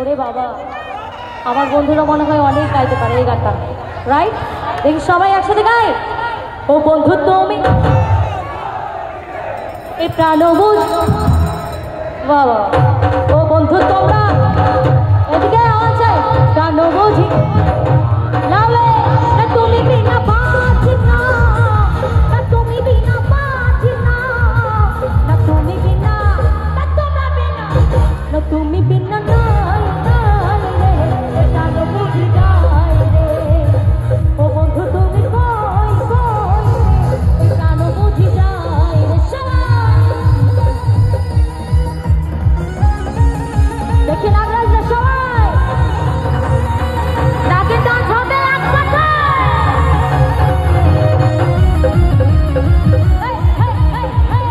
ওরে বাবা, আমার বন্ধুরা মনে হয় অনেক গাইতে পারে এই গানটা, রাইট? দেখি সবাই একসাথে গায়। ও বন্ধু তুমি এই প্রাণ বুঝ, বাবা। ও বন্ধু তোমরা এদিকে আওয়াজ চাই, প্রাণ বুঝি লালে না তুমি বিনা বাঁচি না, না তুমি বিনা বাঁচি না, না তুমি বিনা, না তোমরা বিনা, না তুমি বিনা নাই নাই রে, প্রাণ বুঝি নাই রে। ও বন্ধু তুমি কই কই রে, প্রাণ বুঝি নাই রে। সবাই দেখে নাগরাজ না, সবাই নাকে ডান্স হবে এক পাশে। Hey, hey, hey, hey.